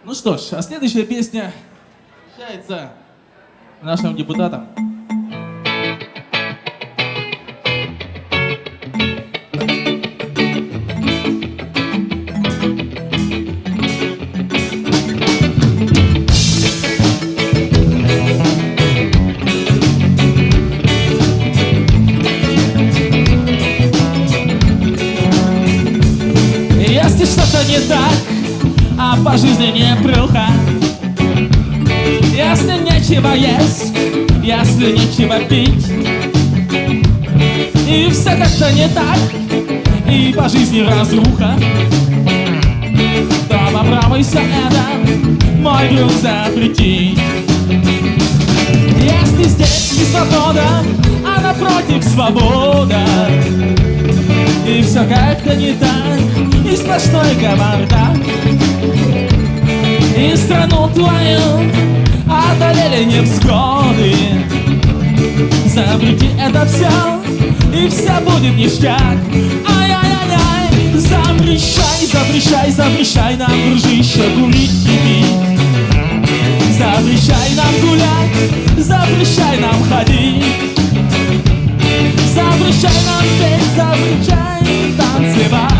Ну что ж, а следующая песня посвящается нашим депутатам. Если что-то не так, а по жизни не пруха, если нечего есть, если нечего пить, и все как-то не так, и по жизни разруха, то попробуйся это, мой друг, запретить. Если здесь не свобода, а напротив свобода, и все как-то не так, и сплошной кавардак, и страну твою одолели невзгоды. Запрети это все, и все будет ништяк. Ай-яй-яй-яй, запрещай, запрещай, запрещай нам, дружище, курить и пить. Запрещай нам гулять, запрещай нам ходить. Запрещай нам петь, запрещай танцевать.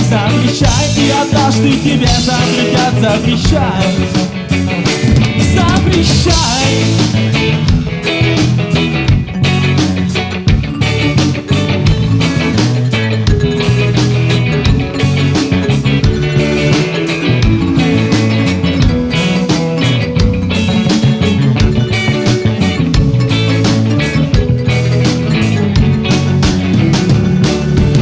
Запрещай, и однажды тебе запретят запрещать. Запрещай.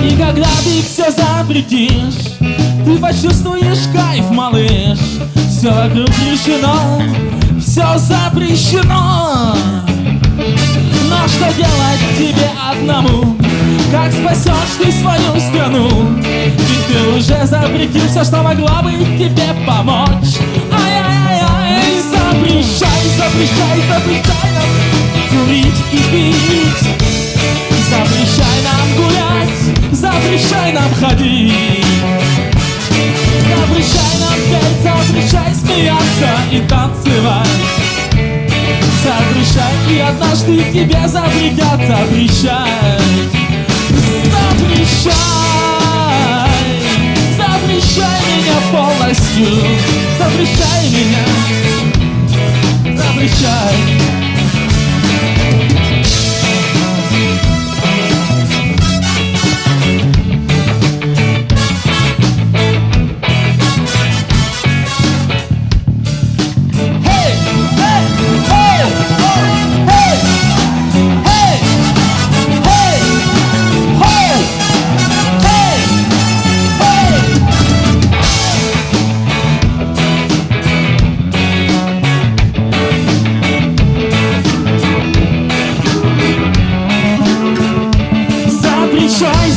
И когда ты все запретишь, ты почувствуешь кайф, малыш. Все вокруг решено, все запрещено. Но что делать тебе одному? Как спасешь ты свою страну? Ведь ты уже запретил все, что могло бы тебе помочь. Ай-яй-яй, запрещай, запрещай, запрещай нам курить и пить. Запрещай нам гулять, запрещай нам ходить. Запрещай нам петь, запрещай смеяться и танцевать. Запрещай, и однажды тебе запретят запрещать. Запрещай, запрещай меня полностью. Запрещай меня, запрещай.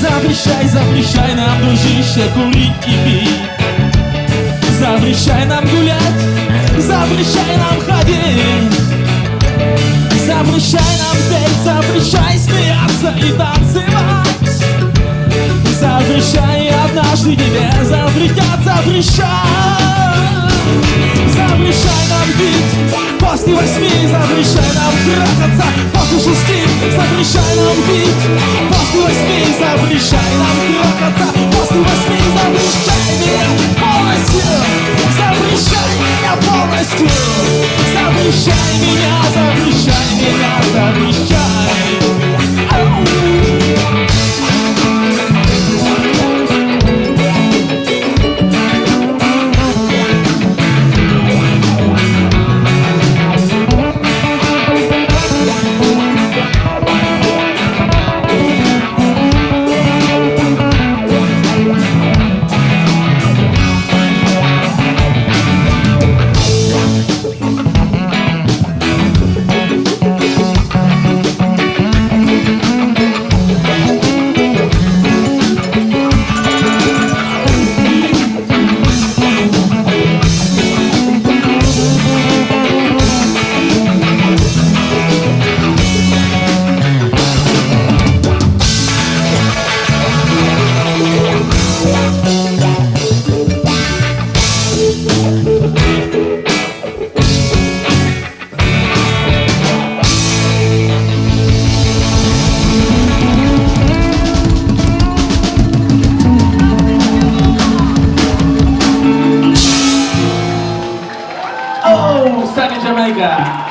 Запрещай, запрещай нам, дружище, курить и пить. Запрещай нам гулять, запрещай нам ходить. Запрещай нам петь, запрещай смеяться и танцевать. Запрещай, и однажды тебе запретят запрещать. Запрещай нам пить после 8, запрещай нам трахаться после 6. Запрещай нам пить после 8, запрещай нам трахаться после 8. Запрещай меня полностью, запрещай меня полностью. Запрещай меня, запрещай меня, запрещай. Пока!